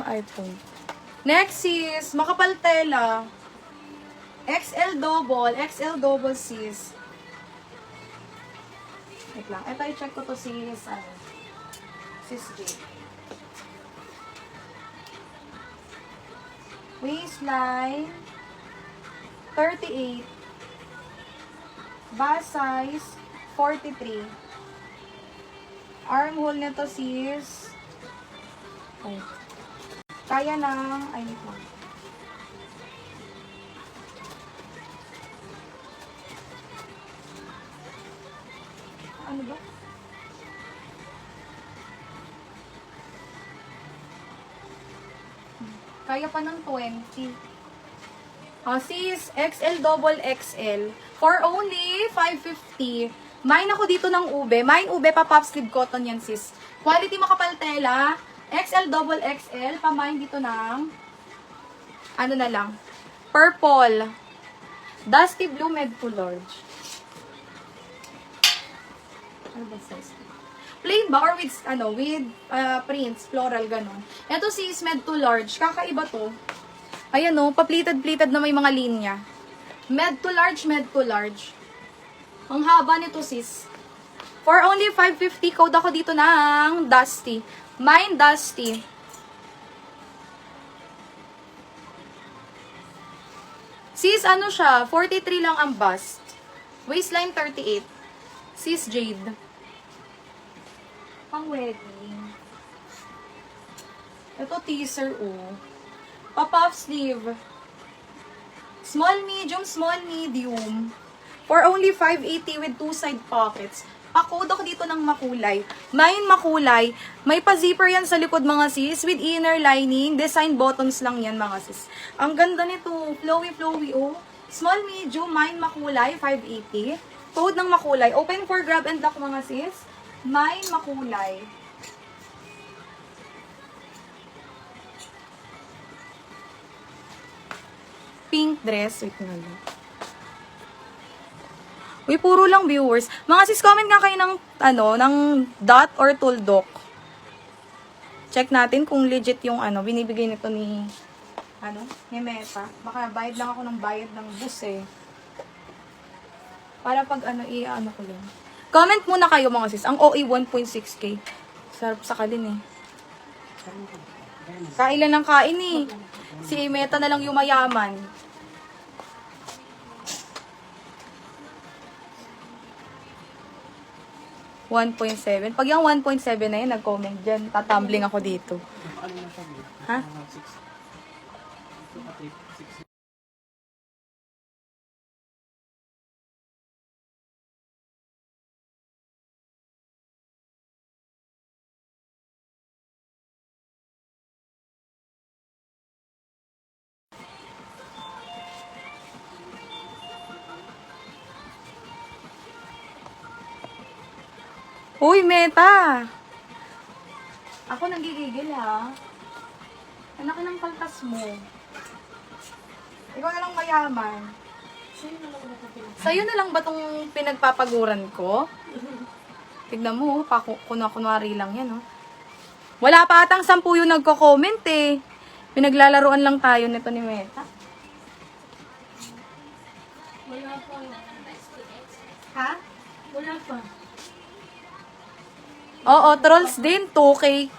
iPhone. Next is, makapal tela. XL double sis. Wait lang. Ito, i-check ko to sis, sis J. Waistline, 38. Bust size, 43. Armhole nito sis. Oh. Kaya ng, ay, wait lang. Ano ba? Kaya pa ng 20. Sis, XL double XL. For only 550. Mine ako dito ng ube. Mine ube pa pop sleeve cotton yan sis. Quality makapal tela. XL double XL. Pa-mine dito ng ano na lang. Purple. Dusty blue med to large. Ano ba size? Plain ba or with prints, floral ganon. Ito sis med to large. Kakaiba to. Ayan o, pa-pleated na may mga linya. Med to large, med to large. Ang haba nito sis. For only 550, code ako dito ng Dusty. Mine Dusty. Sis, ano siya? 43 lang ang bust. Waistline 38. Sis Jade. Pang wedding. Ito teaser oh. Pa-puff sleeve. Small, medium. For only 580 with 2 side pockets. Pa-code ako dito ng makulay. Mine makulay. May pa-zipper yan sa likod mga sis. With inner lining. Design bottoms lang yan mga sis. Ang ganda nito. Flowy oh. Small, medium. Mine makulay. 580. Code ng makulay. Open for grab and lock mga sis. Mine makulay. Pink dress. Wait nga lang. Uy, puro lang viewers. Mga sis, comment nga kayo ng, ng dot or tuldok. Check natin kung legit yung, binibigay nito ni, ni Meta. Baka bayad lang ako ng bayad ng bus eh. Para pag, ko lang. Comment muna kayo mga sis. Ang OE 1.6K. Sarap sakalin eh. Kailan ng kain eh. Si Meta na lang yung mayaman. $1.7. Pag yung 1.7 na yun, nag-comment dyan. Tatumbling ako dito. Ha? Uy, Meta! Ako nagigigil ha. Anak ng paltas mo. Ikaw na lang mayaman. Sa'yo na lang ba itong pinagpapaguran ko? Tignan mo, kunwari lang yan. Oh. Wala pa atang 10 yung nagko-comment eh. Pinaglalaruan lang tayo nito ni Meta. Wala pa. Ha? Wala pa. Oo, trolls din, 2K.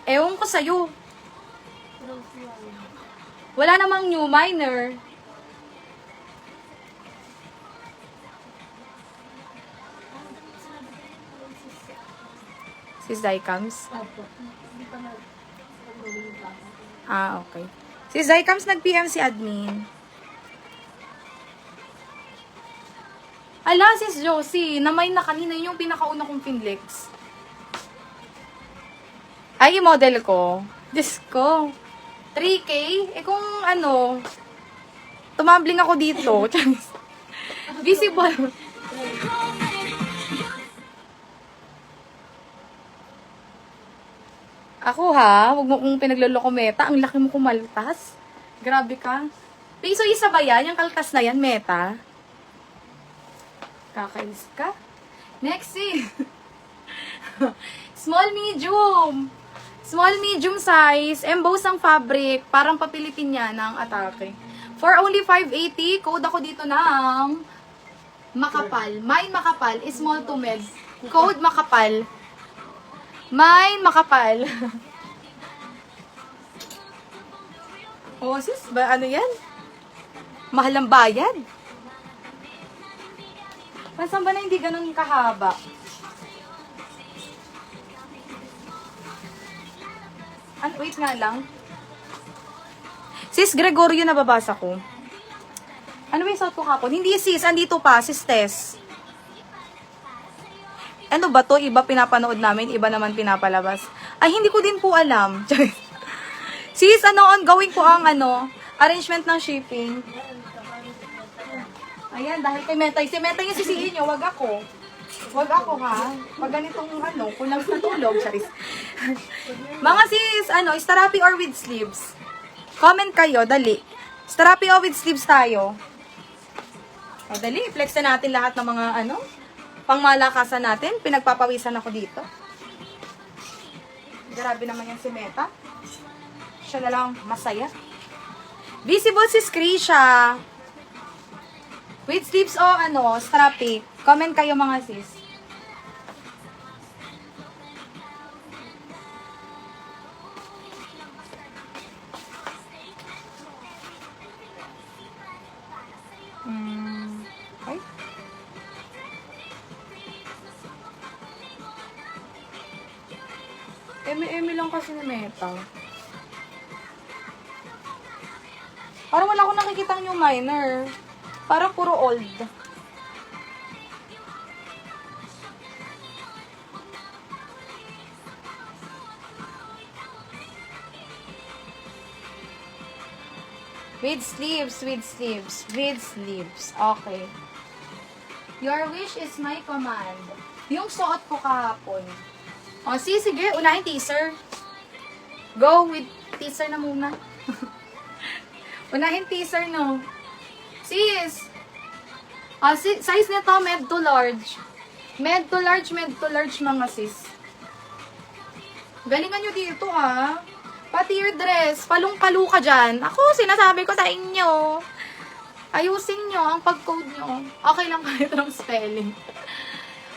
Ewan ko sa'yo. Wala namang new minor. Sis Zycams? Ah, okay. Sis Zycams nag-PM si admin. Ala, sis Josie, namay na kanina yung pinakauna kong Finlex. Ay, yung model ko. Diyos ko. 3K? Eh kung tumambling ako dito. Visible. Ako ha, huwag mo kong pinagloloko Meta. Ang laki mo kumaltas. Grabe ka. Piso isa ba yan? Yung kaltas na yan, Meta? Kakainis ka. Next eh. Small, medium. Small, medium size, emboss ang fabric, parang pa-Pilipiniana ang atake. For only 580, code ako dito ng makapal. Mine makapal, small to med. Code makapal. Mine makapal. Oh, sis, ba ano yan? Mahal ang bayad. Saan ba na hindi ganun kahaba? Wait nga lang. Sis Gregorio, nababasa ko. Ano ba yung suot ko kapon? Hindi sis, andito pa, sis Tess. Ano ba to? Iba pinapanood namin, iba naman pinapalabas. Ay, hindi ko din po alam. Sis, ongoing po ang arrangement ng shipping. Ayan, dahil kay Metay. Si Metay yung sisihin nyo, wag ako. Wag ako ha. Pag ganitong kulang sa tulog, charis. Mga sis, Starapi or with sleeves? Comment kayo, dali. Starapi or with sleeves tayo? O, dali, flex na natin lahat ng mga pangmalakasan natin. Pinagpapawisan ako dito. Grabe naman yung si Meta. Siya na lang masaya. Visible si Krisha. With sleeves o strappy. Comment kayo mga sis. Ay. Eme lang kasi ni Meta. Parang wala akong nakikita yung minor. Parang puro old. With sleeves, with sleeves, with sleeves. Okay. Your wish is my command. Yung suot ko kahapon. O, sige. Unahin teaser. Go with teaser na muna. Unahin teaser, no? Sis! Size nito, med to large. Med to large mga sis. Galingan nyo dito, ha? Pati your dress, palong-palo ka dyan. Ako, sinasabi ko sa inyo. Ayusin nyo ang pag-code nyo. Okay lang kahit ng spelling.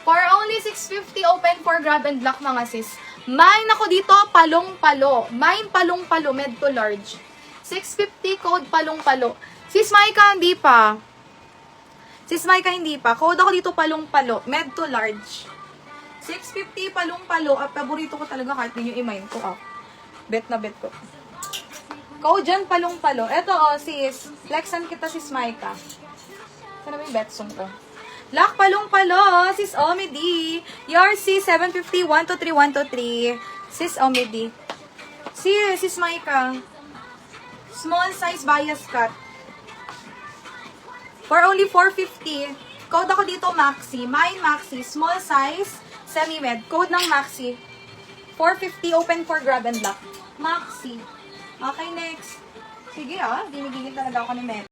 For only 650, open for grab and block mga sis. Mine ako dito, palong-palo. Mine palong-palo, med to large. 650, code palong-palo. Sis Maika, hindi pa. Sis Maika, hindi pa. Code ako dito, palong-palo. Med to large. 650, palong-palo. Paborito ko talaga kahit din yung i-mine ko. Bet na bet ko. Code dyan, palong-palo. Eto, sis. Flexan kita, sis Maika. Saan na ba yung betsong ko? Lock, palong-palo. Sis Omidi. Your sis, 750, 123, 123. Sis Omidi. Sis Maika. Small size bias cut. For only 450. Code ako dito, Maxi. Mine Maxi. Small size, semi-med. Code ng Maxi. 450, open for grab and lock. Maxi. Okay, next. Sige, ginigigil talaga ako ni Met.